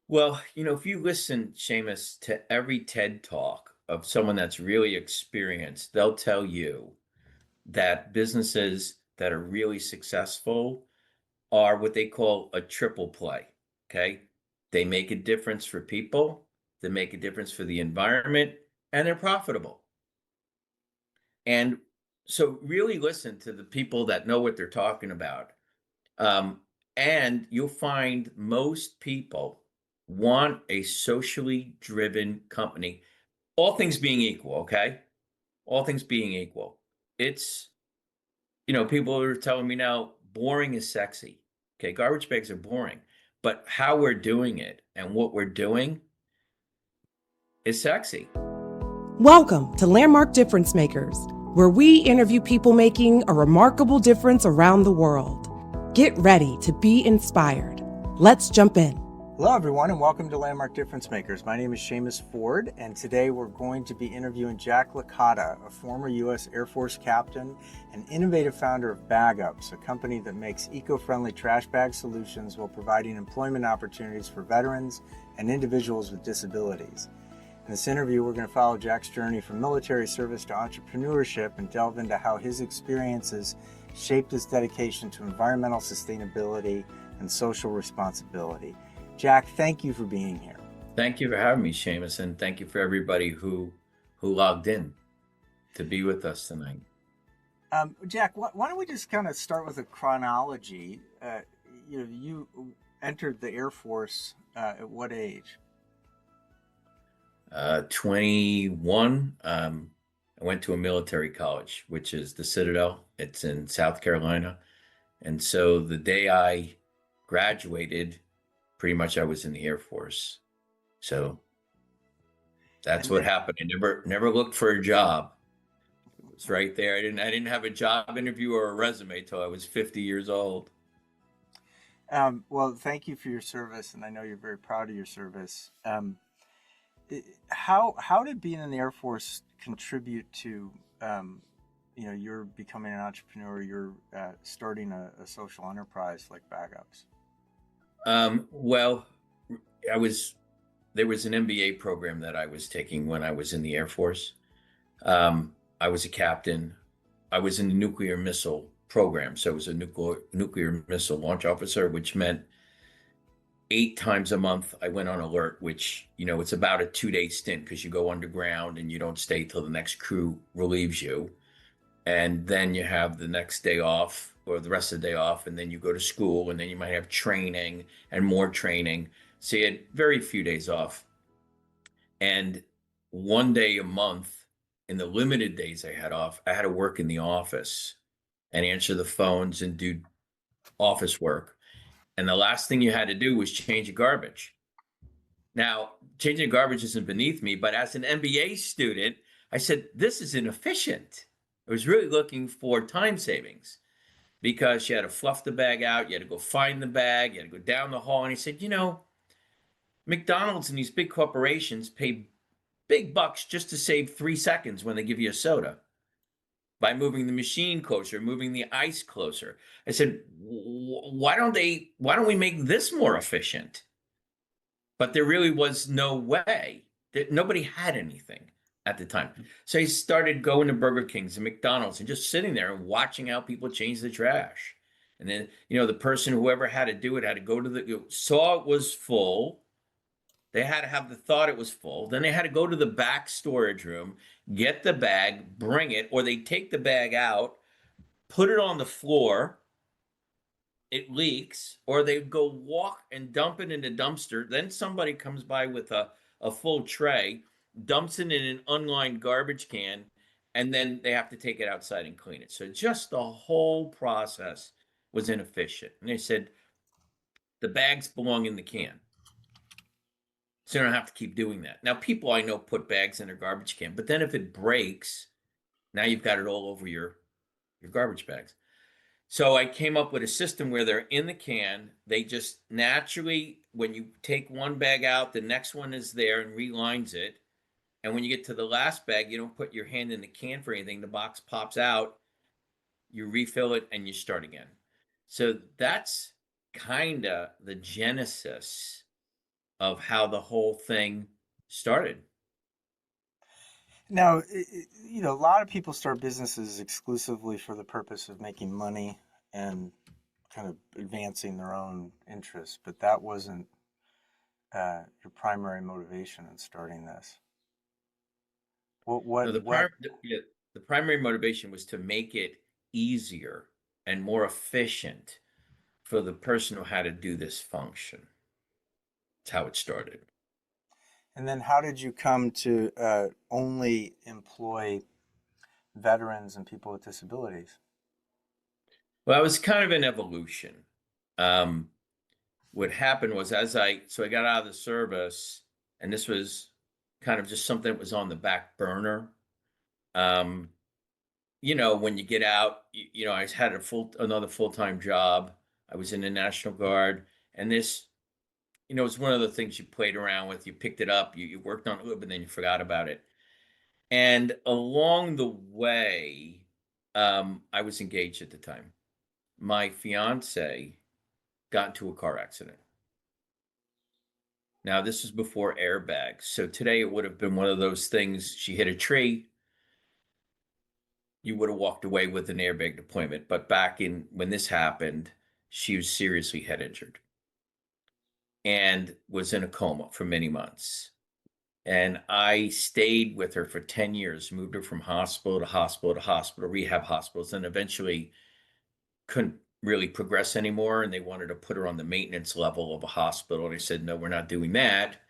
Well, if you listen, Seamus, to every TED talk of someone that's really experienced, they'll tell you that businesses that are really successful are what they call a triple play. Okay. They make a difference for people, they make a difference for the environment, and they're profitable. And so, really listen to the people that know what they're talking about. Um, and you'll find most people want a socially driven company, all things being equal, okay? All things being equal. It's, people are telling me now, boring is sexy. Okay, garbage bags are boring, but how we're doing it and what we're doing is sexy. Welcome to Landmark Difference Makers, where we interview people making a remarkable difference around the world. Get ready to be inspired. Let's jump in. Hello, everyone, and welcome to Landmark Difference Makers. My name is Seamus Ford, and today we're going to be interviewing Jack Licata, a former U.S. Air Force captain and innovative founder of BagUps, a company that makes eco-friendly trash bag solutions while providing employment opportunities for veterans and individuals with disabilities. In this interview, we're going to follow Jack's journey from military service to entrepreneurship and delve into how his experiences shaped his dedication to environmental sustainability and social responsibility. Jack, thank you for being here. Thank you for having me, Seamus, and thank you for everybody who logged in to be with us tonight. Jack, why don't we just kind of start with a chronology? You entered the Air Force at what age? 21. I went to a military college, which is the Citadel. It's in South Carolina. And so the day I graduated, pretty much I was in the Air Force. So that's And what then, happened. I never looked for a job. It was right there. I didn't have a job interview or a resume till I was 50 years old. well, thank you for your service, and I know you're very proud of your service. How did being in the Air Force contribute to your becoming an entrepreneur? You're starting a social enterprise like BagUps. Well, I was there was an MBA program that I was taking when I was in the Air Force. I was a captain. I was in the nuclear missile program, so I was a nuclear missile launch officer, which meant 8 times a month I went on alert, which it's about a 2-day stint because you go underground and you don't stay till the next crew relieves you, and then you have the next day off or the rest of the day off, and then you go to school, and then you might have training and more training. So you had very few days off, and one day a month in the limited days I had off, I had to work in the office and answer the phones and do office work. And the last thing you had to do was change the garbage. Now, changing garbage isn't beneath me, but as an MBA student, I said, this is inefficient. I was really looking for time savings because you had to fluff the bag out, you had to go find the bag, you had to go down the hall. And he said, McDonald's and these big corporations pay big bucks just to save 3 seconds when they give you a soda by moving the machine closer, moving the ice closer. I said, why don't we make this more efficient? But there really was no way. That nobody had anything at the time. So he started going to Burger Kings and McDonald's and just sitting there and watching how people change the trash. And then, the person, whoever had to do it, had to go to saw it was full. They had to have the thought it was full. Then they had to go to the back storage room, get the bag, bring it, or they take the bag out, put it on the floor, it leaks, or they go walk and dump it in the dumpster. Then somebody comes by with a full tray, dumps it in an unlined garbage can, and then they have to take it outside and clean it. So just the whole process was inefficient. And they said, the bags belong in the can. So you don't have to keep doing that. Now, people I know put bags in their garbage can, but then if it breaks, now you've got it all over your garbage bags. So I came up with a system where they're in the can. They just naturally, when you take one bag out, the next one is there and relines it. And when you get to the last bag, you don't put your hand in the can for anything. The box pops out, you refill it, and you start again. So that's kind of the genesis of how the whole thing started. Now, a lot of people start businesses exclusively for the purpose of making money and kind of advancing their own interests, but that wasn't your primary motivation in starting this. What, No, what, what? the primary motivation was to make it easier and more efficient for the person who had to do this function. That's how it started. And then how did you come to only employ veterans and people with disabilities? Well, it was kind of an evolution. Um, what happened was so I got out of the service, and this was kind of just something that was on the back burner. Um, when you get out, I had another full-time job. I was in the National Guard, and this, it's one of the things you played around with. You picked it up, you worked on it a little, but then you forgot about it. And along the way, I was engaged at the time. My fiance got into a car accident. Now, this is before airbags. So today it would have been one of those things. She hit a tree, you would have walked away with an airbag deployment. But back in when this happened, she was seriously head injured and was in a coma for many months. And I stayed with her for 10 years, moved her from hospital to hospital to hospital, rehab hospitals, and eventually couldn't really progress anymore. And they wanted to put her on the maintenance level of a hospital. And I said, no, we're not doing that.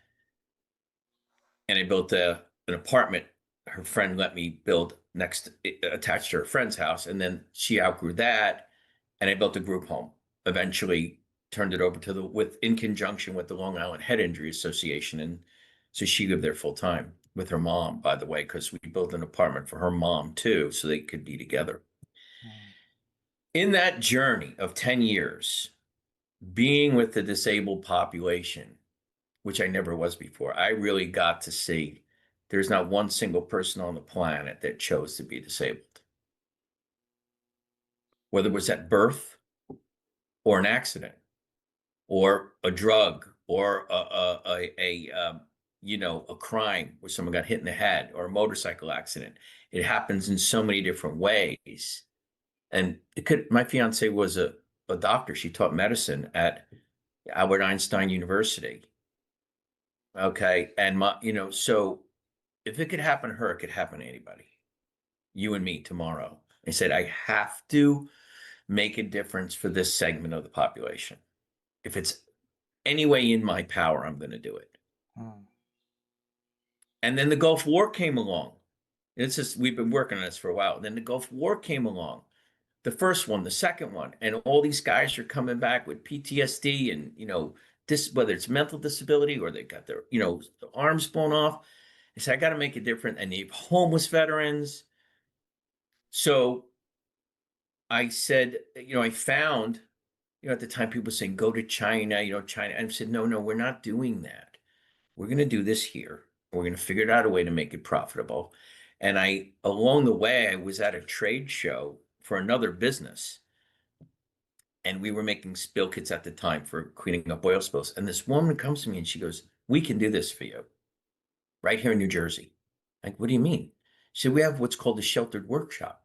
And I built an apartment. Her friend let me build next, attached to her friend's house. And then she outgrew that. And I built a group home. Eventually turned it over to in conjunction with the Long Island Head Injury Association. And so she lived there full time with her mom, by the way, because we built an apartment for her mom too, so they could be together. Mm. In that journey of 10 years, being with the disabled population, which I never was before, I really got to see there's not one single person on the planet that chose to be disabled, whether it was at birth or an accident or a drug or a crime where someone got hit in the head or a motorcycle accident. It happens in so many different ways. And my fiance was a doctor. She taught medicine at Albert Einstein University. Okay. And so if it could happen to her, it could happen to anybody, you and me tomorrow. I said, I have to make a difference for this segment of the population. If it's any way in my power, I'm going to do it. Mm. And then the Gulf War came along. It's just, we've been working on this for a while. Then the Gulf War came along, the first one, the second one, and all these guys are coming back with PTSD and, whether it's mental disability or they got their, arms blown off. I said, I got to make it different. And the homeless veterans. So I said, I found, at the time people were saying, go to China, China. And I said, no, no, we're not doing that. We're going to do this here. We're going to figure out a way to make it profitable. And along the way, I was at a trade show for another business. And we were making spill kits at the time for cleaning up oil spills. And this woman comes to me and she goes, we can do this for you right here in New Jersey. Like, what do you mean? She said, we have what's called a sheltered workshop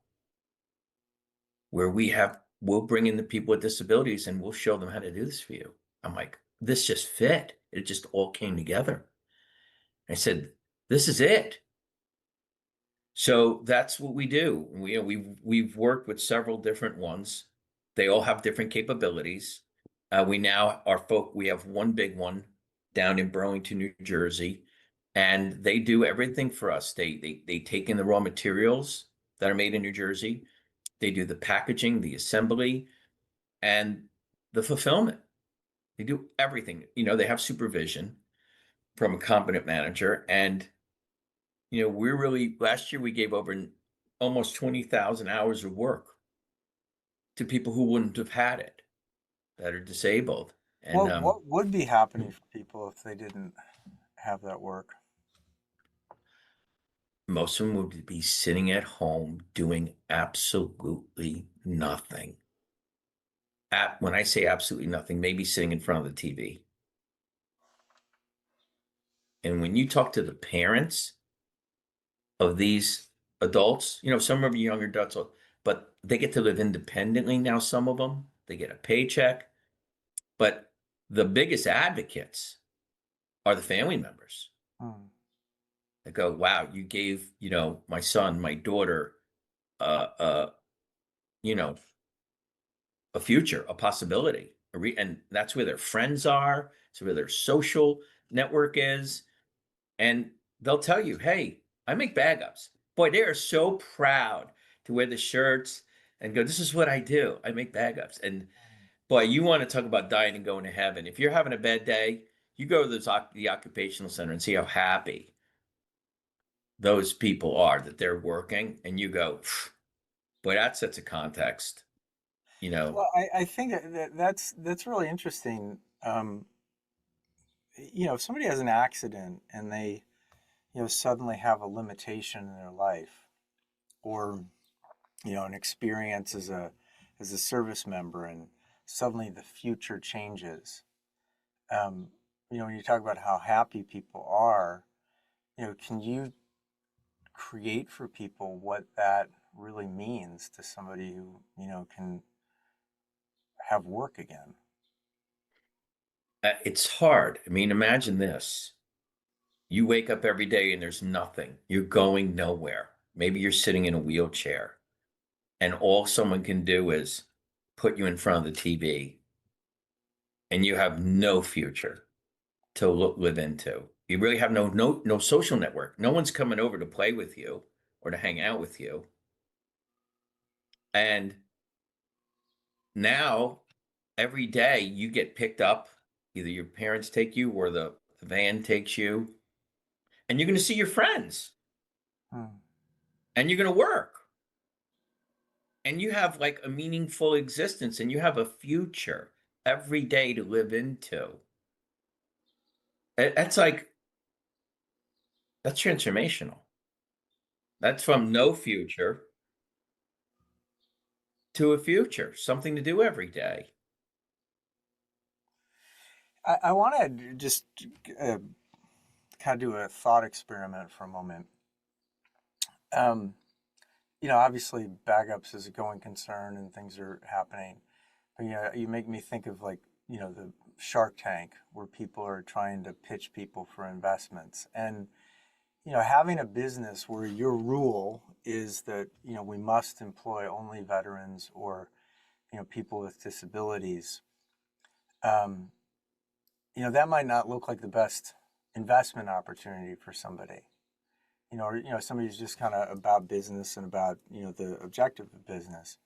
where we'll bring in the people with disabilities and we'll show them how to do this for you. I'm like, this just fit. It just all came together. I said, this is it. So that's what we do. We've worked with several different ones. They all have different capabilities. We have one big one down in Burlington, New Jersey, and they do everything for us. They take in the raw materials that are made in New Jersey. They do the packaging, the assembly, and the fulfillment. They do everything. They have supervision from a competent manager. And, last year we gave over almost 20,000 hours of work to people who wouldn't have had it, that are disabled. And What would be happening for people if they didn't have that work? most of them would be sitting at home doing absolutely nothing. When I say absolutely nothing, maybe sitting in front of the TV. And when you talk to the parents of these adults, some of them younger adults, but they get to live independently now. Some of them, they get a paycheck, but the biggest advocates are the family members Hmm. that go, wow, you gave, my son, my daughter, uh, uh, you know, a future, a possibility. And that's where their friends are. It's where their social network is. And they'll tell you, hey, I make BagUps. Boy, they are so proud to wear the shirts and go, this is what I do. I make BagUps. And boy, you want to talk about dying and going to heaven. If you're having a bad day, you go to the occupational center and see how happy those people are that they're working. And you go, boy, that sets a context, you know. Well, I think that's really interesting. If somebody has an accident and they, suddenly have a limitation in their life, or an experience as a service member, and suddenly the future changes. Um, when you talk about how happy people are, can you create for people what that really means to somebody who can have work again? It's hard. I mean, imagine this. You wake up every day and there's nothing. You're going nowhere. Maybe you're sitting in a wheelchair and all someone can do is put you in front of the TV and you have no future to live into. You really have no social network. No one's coming over to play with you or to hang out with you. And now every day you get picked up, either your parents take you or the van takes you, and you're going to see your friends Hmm. and you're going to work and you have like a meaningful existence and you have a future every day to live into. That's like, that's transformational. That's from no future to a future, something to do every day. I want to just uh, kind of do a thought experiment for a moment. Um, obviously, BagUps is a going concern and things are happening. But, you make me think of, like, the Shark Tank, where people are trying to pitch people for investments. And, having a business where your rule is that, we must employ only veterans or, people with disabilities. Um, that might not look like the best investment opportunity for somebody. Or somebody who's just kind of about business and about the objective of business.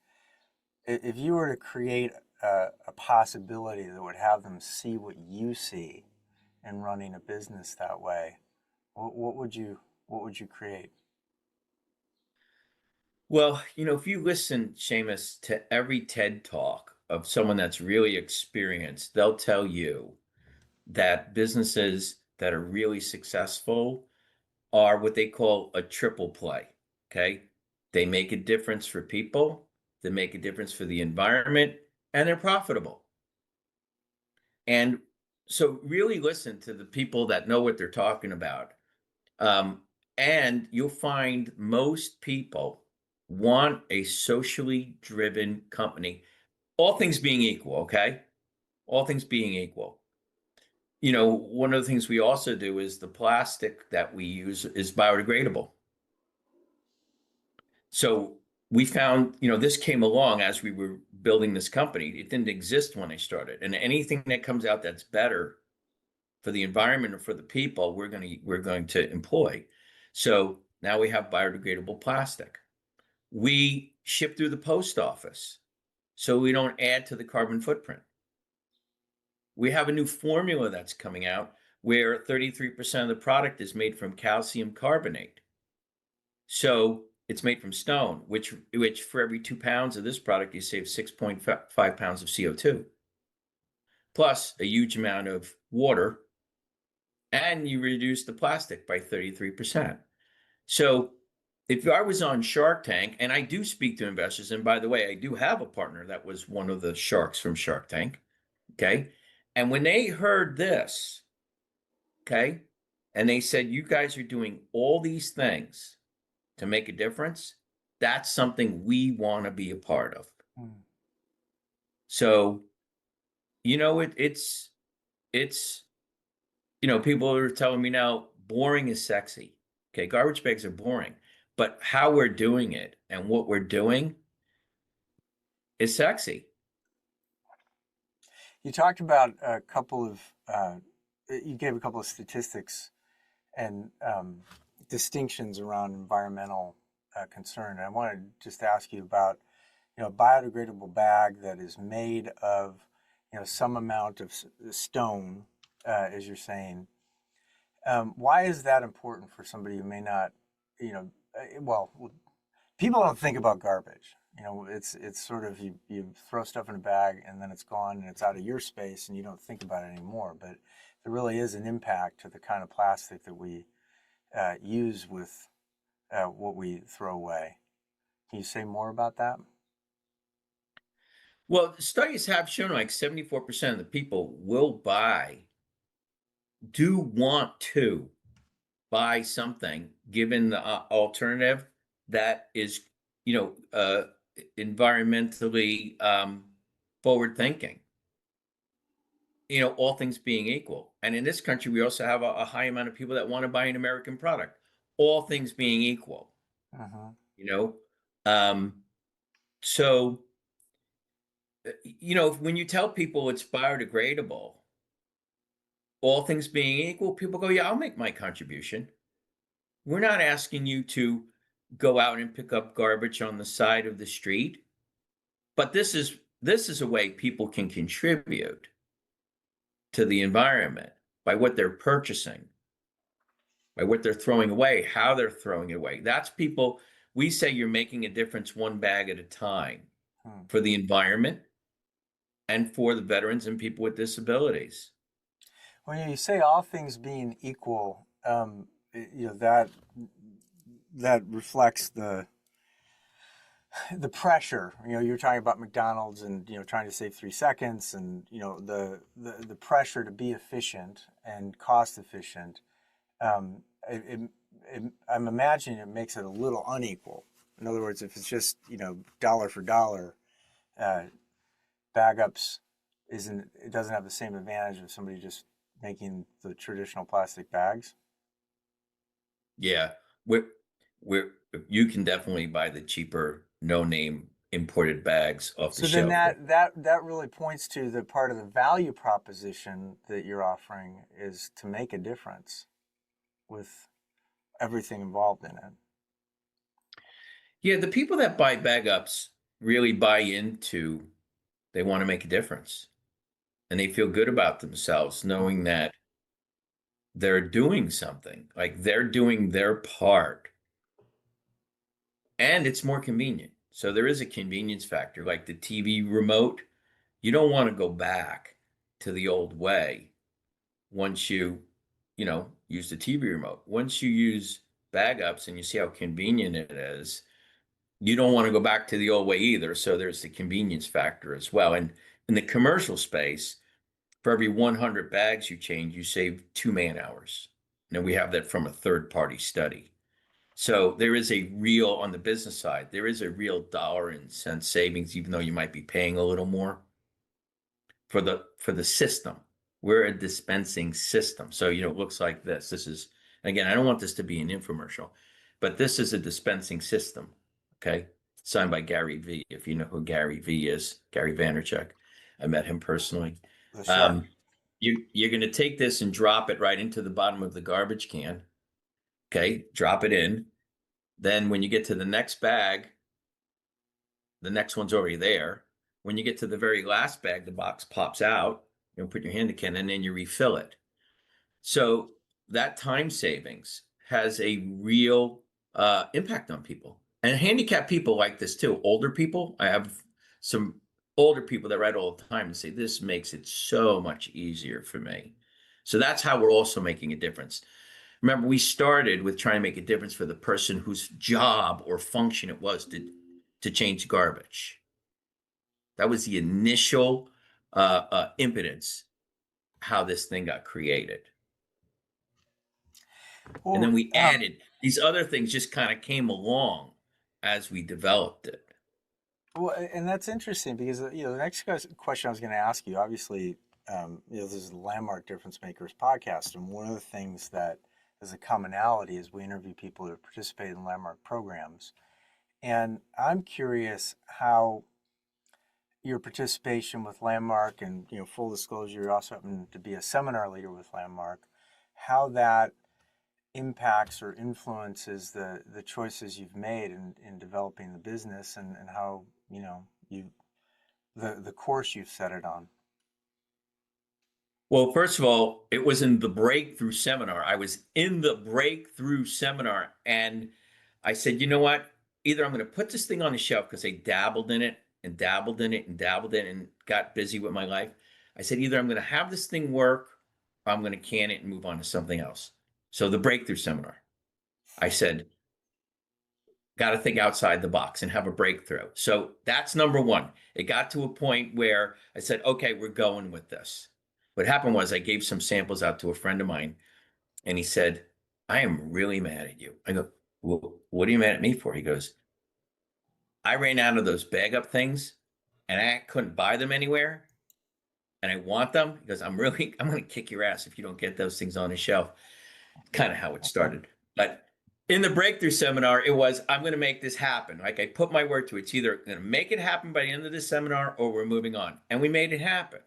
If you were to create a possibility that would have them see what you see in running a business that way, what would you create? Well, if you listen, Seamus, to every TED talk of someone that's really experienced, they'll tell you that businesses that are really successful are what they call a triple play. Okay. They make a difference for people, they make a difference for the environment, and they're profitable. And so, really listen to the people that know what they're talking about. Um, and you'll find most people want a socially driven company, all things being equal. Okay. All things being equal. One of the things we also do is the plastic that we use is biodegradable. So we found, this came along as we were building this company. It didn't exist when I started. And anything that comes out that's better for the environment or for the people, we're going to employ. So now we have biodegradable plastic. We ship through the post office so we don't add to the carbon footprint. We have a new formula that's coming out where 33% of the product is made from calcium carbonate. So it's made from stone, which for every 2 pounds of this product, you save 6.5 pounds of CO2, plus a huge amount of water, and you reduce the plastic by 33%. So if I was on Shark Tank, and I do speak to investors, and by the way, I do have a partner that was one of the sharks from Shark Tank. Okay. And when they heard this, okay, And they said, you guys are doing all these things to make a difference. That's something we want to be a part of. Mm. So, it's people are telling me now, boring is sexy. Okay, garbage bags are boring, but how we're doing it and what we're doing is sexy. You talked about a couple of, you gave a couple of statistics and distinctions around environmental concern. And I wanted to just ask you about, a biodegradable bag that is made of, some amount of stone, as you're saying. Why is that important for somebody who may not, well, people don't think about garbage. It's sort of you throw stuff in a bag and then it's gone and it's out of your space and you don't think about it anymore. But there really is an impact to the kind of plastic that we use with what we throw away. Can you say more about that? Well, studies have shown like 74% of the people do want to buy something given the alternative that is, environmentally forward thinking, all things being equal. And in this country, we also have a high amount of people that want to buy an American product, all things being equal, Uh-huh. you know? Um, so, when you tell people it's biodegradable, all things being equal, people go, yeah, I'll make my contribution. We're not asking you to go out and pick up garbage on the side of the street, but this is a way people can contribute to the environment by what they're purchasing, by what they're throwing away, how they're throwing it away. That's people, we say you're making a difference one bag at a time Hmm. for the environment and for the veterans and people with disabilities. When you say all things being equal, that reflects the pressure. You're talking about McDonald's and trying to save 3 seconds, and the pressure to be efficient and cost efficient. Um, I'm imagining it makes it a little unequal. In other words, if it's just dollar for dollar, uh, BagUps isn't it doesn't have the same advantage of somebody just making the traditional plastic bags. Yeah, we're, we're you can definitely buy the cheaper, no name imported bags off the So then shelf. that really points to the part of the value proposition that you're offering is to make a difference with everything involved in it. Yeah, the people that buy bag ups really buy into they want to make a difference and they feel good about themselves knowing Mhm. that they're doing something, like they're doing their part and it's more convenient. So there is a convenience factor, like the TV remote. You don't want to go back to the old way once use the TV remote. Once you use bag ups and you see how convenient it is, you don't want to go back to the old way either. So there's the convenience factor as well. And in the commercial space, for every 100 bags you change, you save 2 man hours. And we have that from a third party study. So there is a real, on the business side, there is a real dollar and cent savings, even though you might be paying a little more for the system. We're a dispensing system. So, it looks like this. This is, again, I don't want this to be an infomercial, but this is a dispensing system. Okay. Signed by Gary V. If you know who Gary V is, Gary Vaynerchuk. I met him personally. The shark. Um, you're going to take this and drop it right into the bottom of the garbage can. Okay. Drop it in. Then when you get to the next bag, the next one's already there. When you get to the very last bag, the box pops out. Put your hand in the can and then you refill it. So that time savings has a real impact on people. And handicapped people like this too. Older people, I have some older people that write all the time and say, this makes it so much easier for me. So that's how we're also making a difference. Remember, we started with trying to make a difference for the person whose job or function it was to change garbage. That was the initial impotence, how this thing got created. And then Well, we added these other things, just kind of came along as we developed it. and that's interesting because the next question I was going to ask you, obviously, this is the Landmark Difference Makers podcast, and one of the things that is a commonality is we interview people who participate in Landmark programs, and I'm curious how your participation with Landmark, and full disclosure, you also happen to be a seminar leader with Landmark, how that impacts or influences the choices you've made in developing the business, and how you the course you've set it on. Well, first of all, it was in the breakthrough seminar. I was in the breakthrough seminar, and I said, you know what? Either I'm going to put this thing on the shelf because I dabbled in it and dabbled in it and dabbled in it and got busy with my life. I said, either I'm going to have this thing work or I'm going to can it and move on to something else. So the breakthrough seminar, I said, got to think outside the box and have a breakthrough. So that's number one. It got to a point where I said, okay, we're going with this. What happened was I gave some samples out to a friend of mine, and he said, I am really mad at you. I go, well, what are you mad at me for? He goes, I ran out of those bag up things and I couldn't buy them anywhere. And I want them because I'm going to kick your ass if you don't get those things on the shelf. Kind of how it started. But in the breakthrough seminar, it was, I'm going to make this happen. Like, I put my word to it. It's either going to make it happen by the end of this seminar or we're moving on. And we made it happen.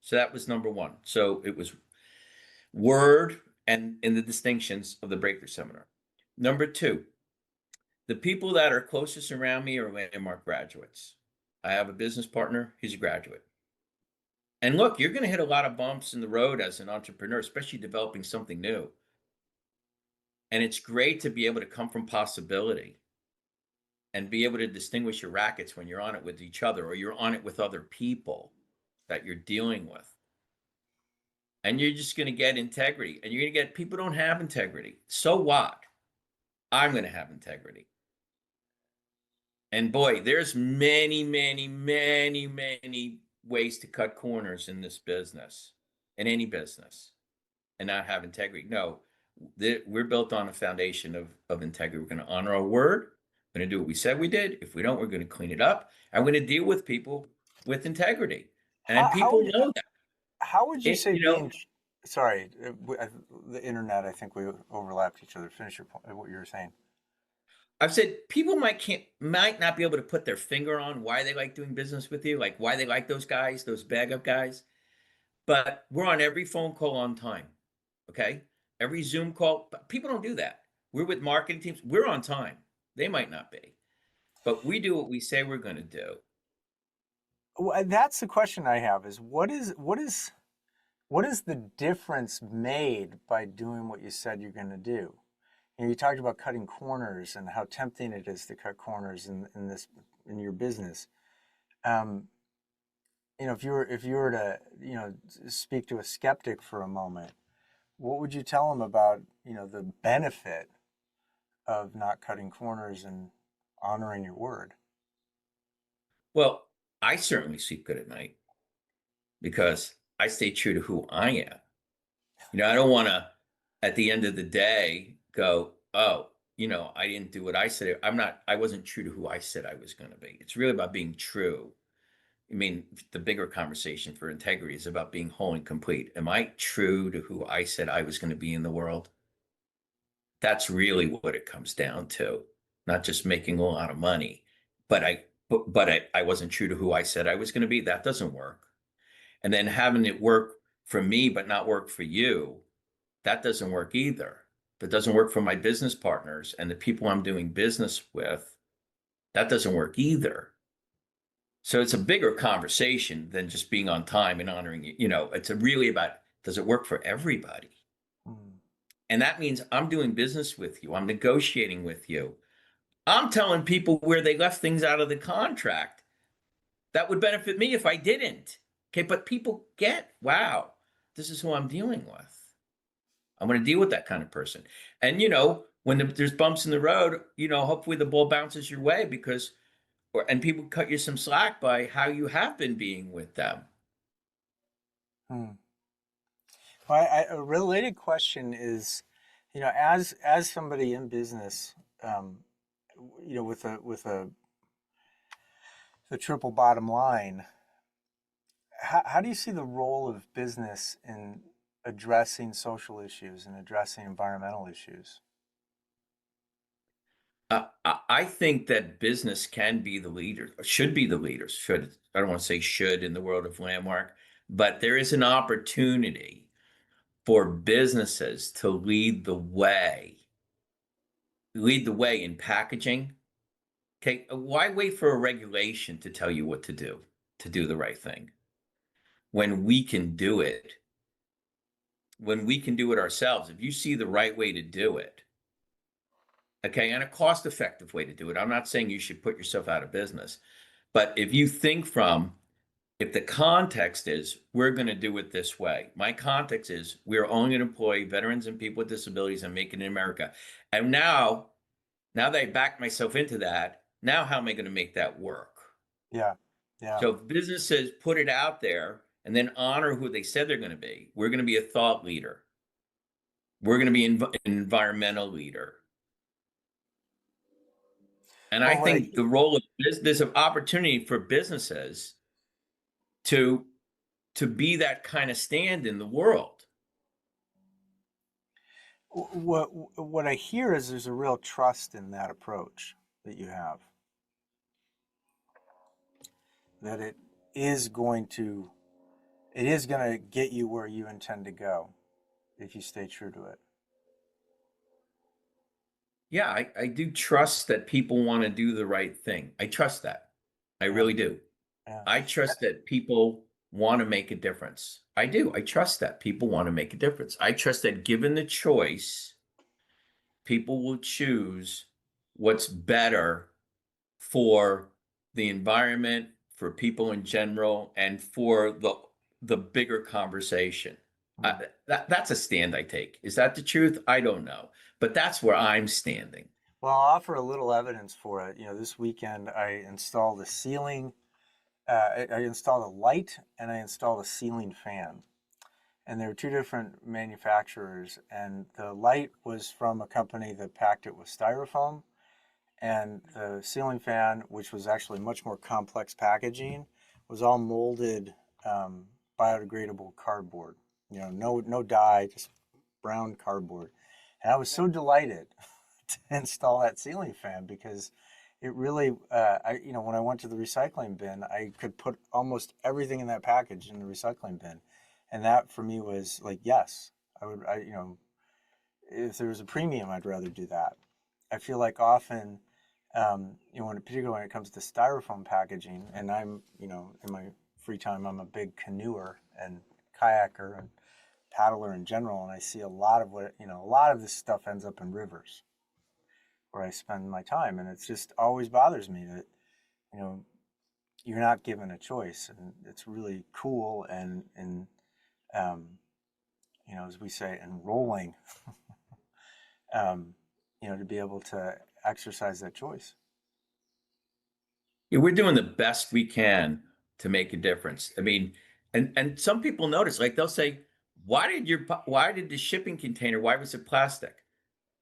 So that was number one. So it was word and in the distinctions of the breakthrough seminar. Number two, the people that are closest around me are Landmark graduates. I have a business partner, he's a graduate. And look, you're going to hit a lot of bumps in the road as an entrepreneur, especially developing something new. And it's great to be able to come from possibility and be able to distinguish your rackets when you're on it with each other or you're on it with other people that you're dealing with. And you're just going to get integrity. And you're going to get people don't have integrity. So what? I'm going to have integrity. And boy, there's many, many, many, many ways to cut corners in this business, in any business, and not have integrity. No, we're built on a foundation of integrity. We're going to honor our word. We're going to do what we said we did. If we don't, we're going to clean it up. And we're going to deal with people with integrity. And How people would know that. how would you It, say you know, being sorry, the internet, I think we overlapped each other. Finish your point, what you were saying. I've said people might not be able to put their finger on why they like doing business with you, like why they like those guys, those bag up guys. But we're on every phone call on time. Okay. Every Zoom call. People don't do that. We're with marketing teams. We're on time. They might not be, but we do what we say we're going to do. Well, that's the question I have: is what is the difference made by doing what you said you're going to do? You talked about cutting corners and how tempting it is to cut corners in your business. Um, if you were to speak to a skeptic for a moment, what would you tell them about the benefit of not cutting corners and honoring your word? Well, I certainly sleep good at night because I stay true to who I am. I don't want to, at the end of the day, go, oh, I didn't do what I said. I wasn't true to who I said I was going to be. It's really about being true. I mean, the bigger conversation for integrity is about being whole and complete. Am I true to who I said I was going to be in the world? That's really what it comes down to. Not just making a lot of money, but I wasn't true to who I said I was going to be. That doesn't work. And then having it work for me, but not work for you, that doesn't work either. If it doesn't work for my business partners and the people I'm doing business with, that doesn't work either. So it's a bigger conversation than just being on time and honoring you. It's really about, does it work for everybody? Mm. And that means I'm doing business with you. I'm negotiating with you. I'm telling people where they left things out of the contract that would benefit me if I didn't. Okay, but people get, wow, this is who I'm dealing with. I'm going to deal with that kind of person. And when there's bumps in the road, hopefully the ball bounces your way and people cut you some slack by how you have been being with them. Hmm. Well, a related question is, As somebody in business, um, with a triple bottom line, how do you see the role of business in addressing social issues and addressing environmental issues? I think that business can be the leader, should be the leaders. I don't want to say should in the world of Landmark, but there is an opportunity for businesses to lead the way in packaging. Okay, why wait for a regulation to tell you what to do the right thing when we can do it? When we can do it ourselves, if you see the right way to do it, okay, and a cost-effective way to do it. I'm not saying you should put yourself out of business, but if the context is we're going to do it this way, my context is we're only going to employ veterans and people with disabilities and make it in America. And now that I backed myself into that, now how am I going to make that work? Yeah, yeah. So if businesses put it out there and then honor who they said they're going to be, we're going to be a thought leader. We're going to be an environmental leader. And I Well, think the role of there's an opportunity for businesses to to be that kind of stand in the world. what I hear is there's a real trust in that approach that you have, that is going to it is going to get you where you intend to go if you stay true to it. Yeah, I do trust that people want to do the right thing. I trust that. I Yeah, really do. yeah. I trust that people want to make a difference. I do. I trust that people want to make a difference. I trust that given the choice, people will choose what's better for the environment, for people in general, and for the bigger conversation. Mm. That's a stand I take. Is that the truth? I don't know, but that's where I'm standing. Well, I'll offer a little evidence for it. This weekend I installed a ceiling, I installed a light, and I installed a ceiling fan. And there were two different manufacturers, and the light was from a company that packed it with styrofoam, and the ceiling fan, which was actually much more complex packaging, was all molded biodegradable cardboard. No dye, just brown cardboard. And I was so delighted to install that ceiling fan because it really, when I went to the recycling bin, I could put almost everything in that package in the recycling bin, and that for me was like, yes, I would. If there was a premium, I'd rather do that. I feel like often, particularly when it comes to styrofoam packaging, and I'm, in my free time, I'm a big canoeer and kayaker and paddler in general, and I see a lot of a lot of this stuff ends up in rivers where I spend my time, and it just always bothers me that, you know, you're not given a choice, and it's really cool and um, as we say, enrolling, um, to be able to exercise that choice. Yeah, we're doing the best we can to make a difference. I mean, and some people notice, like they'll say, why did the shipping container, why was it plastic?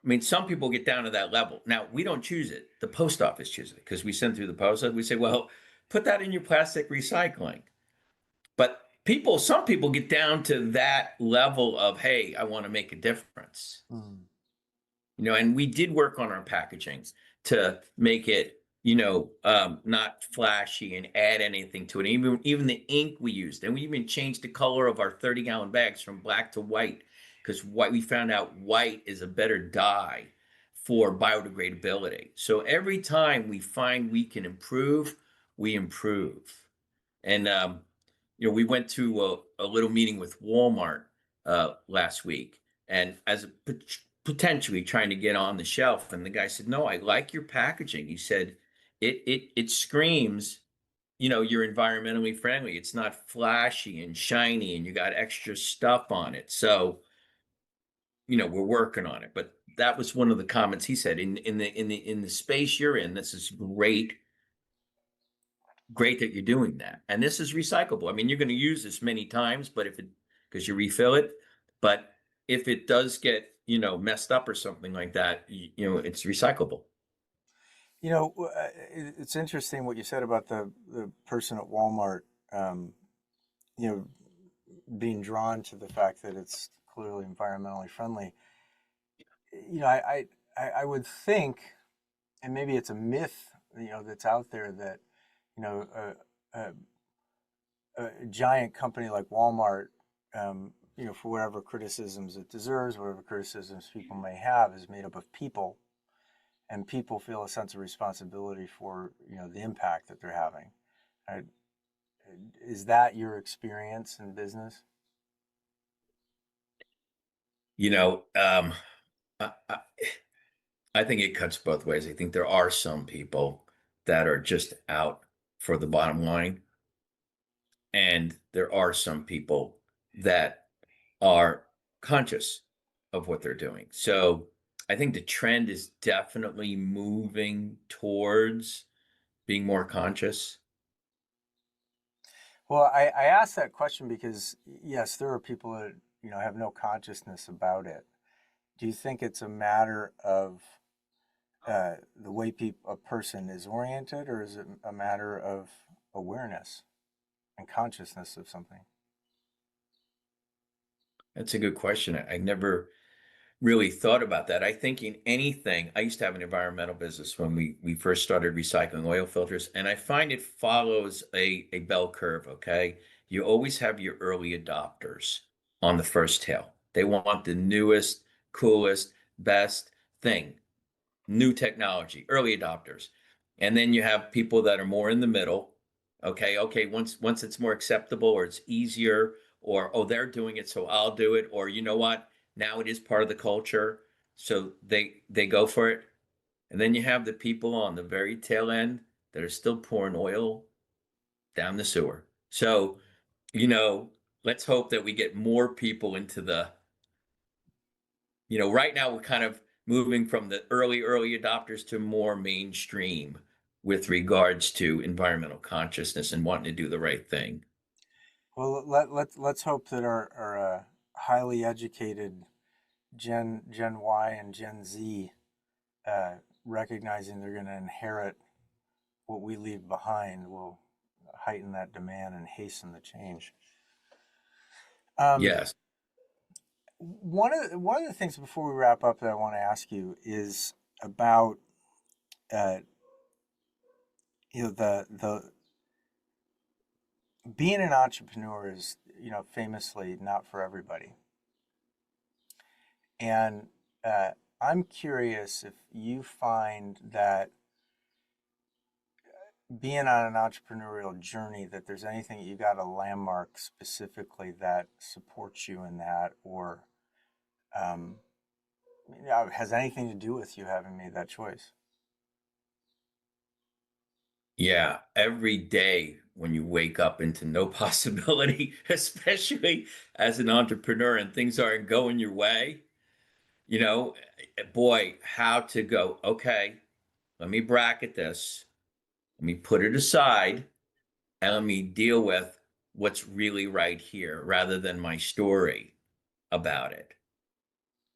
I mean, some people get down to that level. Now, we don't choose it. The post office chooses it because we send through the post office. We say, well, put that in your plastic recycling. But some people get down to that level of, hey, I want to make a difference. Mm. And we did work on our packaging to make it, not flashy and add anything to it. Even the ink we used, and we even changed the color of our 30-gallon bags from black to white because we found out white is a better dye for biodegradability. So every time we find we can improve, we improve. And we went to a little meeting with Walmart last week, and as potentially trying to get on the shelf, and the guy said, "No, I like your packaging." He said, "It screams, you're environmentally friendly. It's not flashy and shiny, and you got extra stuff on it." So, we're working on it. But that was one of the comments he said in the space you're in. This is great that you're doing that. And this is recyclable. I mean, you're going to use this many times, but because you refill it, but if it does get messed up or something like that, it's recyclable. It's interesting what you said about the person at Walmart, um, you know, being drawn to the fact that it's clearly environmentally friendly. I would think, and maybe it's a myth, that's out there that, you know, a giant company like Walmart, for whatever criticisms it deserves, whatever criticisms people may have, is made up of people, and people feel a sense of responsibility for, the impact that they're having. Uh, is that your experience in business? You know, um, I, I, I think it cuts both ways. I think there are some people that are just out for the bottom line, and there are some people that are conscious of what they're doing. So I think the trend is definitely moving towards being more conscious. Well, I asked that question because, yes, there are people that, have no consciousness about it. Do you think it's a matter of the way a person is oriented, or is it a matter of awareness and consciousness of something? That's a good question. I never really thought about that. I think in anything, I used to have an environmental business when we first started recycling oil filters, and I find it follows a bell curve, okay? You always have your early adopters on the first tail. They want the newest, coolest, best thing, new technology, early adopters. And then you have people that are more in the middle. Okay, once it's more acceptable or it's easier, or oh, they're doing it, so I'll do it, or you know what? Now it is part of the culture, so they go for it. And then you have the people on the very tail end that are still pouring oil down the sewer. So, you know, let's hope that we get more people into right now we're kind of moving from the early adopters to more mainstream with regards to environmental consciousness and wanting to do the right thing. Well, let's hope that our highly educated Gen Y and Gen Z, recognizing they're going to inherit what we leave behind, will heighten that demand and hasten the change. Um, Yes. one of the things before we wrap up that I want to ask you is about uh, the being an entrepreneur is, famously not for everybody. And I'm curious if you find that being on an entrepreneurial journey, that there's anything you got a landmark specifically that supports you in that, or um, has anything to do with you having made that choice. Yeah. Every day when you wake up into no possibility, especially as an entrepreneur and things aren't going your way, you know, boy, how to go, okay, let me bracket this, let me put it aside, and let me deal with what's really right here rather than my story about it,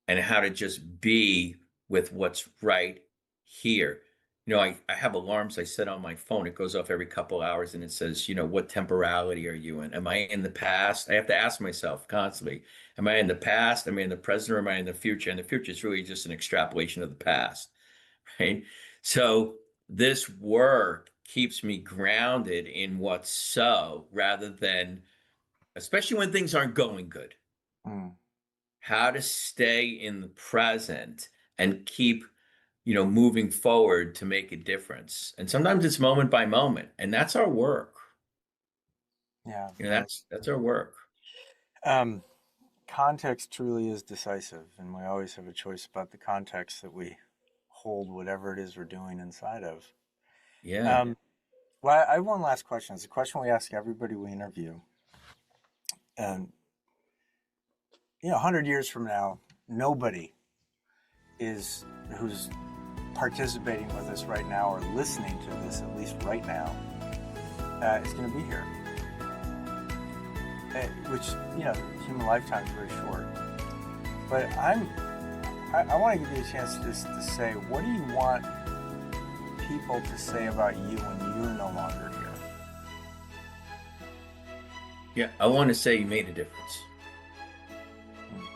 and how to just be with what's right here. I have alarms I set on my phone. It goes off every couple hours and it says, what temporality are you in? Am I in the past? I have to ask myself constantly, am I in the past? Am I in the present, or am I in the future? And the future is really just an extrapolation of the past, right? So this work keeps me grounded in what's so, rather than, especially when things aren't going good, Mm, how to stay in the present and keep, moving forward to make a difference. And sometimes it's moment by moment, and that's our work. yeah, That's our work. um, context truly is decisive, and we always have a choice about the context that we hold whatever it is we're doing inside of. Yeah. Um, well, I have one last question. It's a question we ask everybody we interview. And, 100 years from now, nobody is who's participating with us right now or listening to this, at least right now, is going to be here. Which, human lifetime is very short. But I'm I want to give you a chance just to say, what do you want people to say about you when you're no longer here? Yeah, I want to say he made a difference.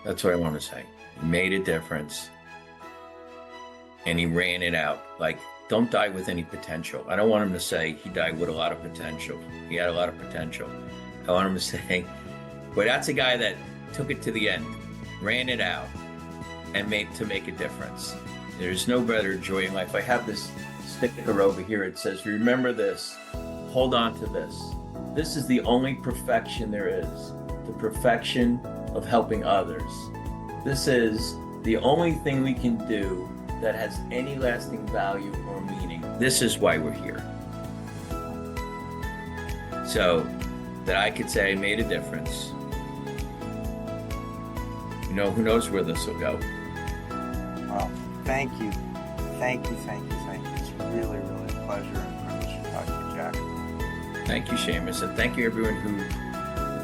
That's what I want to say. He made a difference. And he ran it out. Like, don't die with any potential. I don't want him to say he died with a lot of potential. He had a lot of potential. I want him to say, well, that's a guy that took it to the end, ran it out, and made a difference. There's no better joy in life. I have this sticker over here. It says, remember this, hold on to this. This is the only perfection there is, the perfection of helping others. This is the only thing we can do that has any lasting value or meaning. This is why we're here. So that I could say I made a difference. You know, who knows where this will go. Well, thank you. Thank you. It's really, really a pleasure and privilege to talk to you, Jack. Thank you, Seamus, and thank you everyone who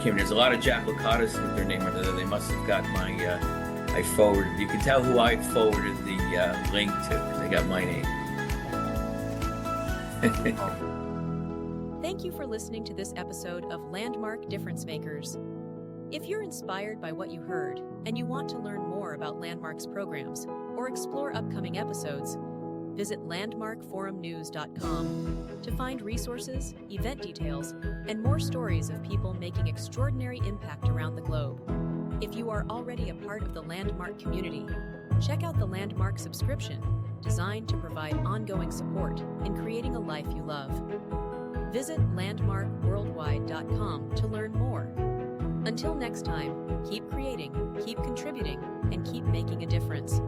came. There's a lot of Jack Licatas with their name under there. They must have got my, I forwarded, you can tell who I forwarded the link to, because they got my name. Thank you for listening to this episode of Landmark Difference Makers. If you're inspired by what you heard and you want to learn more about Landmark's programs or explore upcoming episodes, visit landmarkforumnews.com to find resources, event details, and more stories of people making extraordinary impact around the globe. If you are already a part of the Landmark community, check out the Landmark subscription, designed to provide ongoing support in creating a life you love. Visit landmarkworldwide.com to learn more. Until next time, keep creating, keep contributing, and keep making a difference.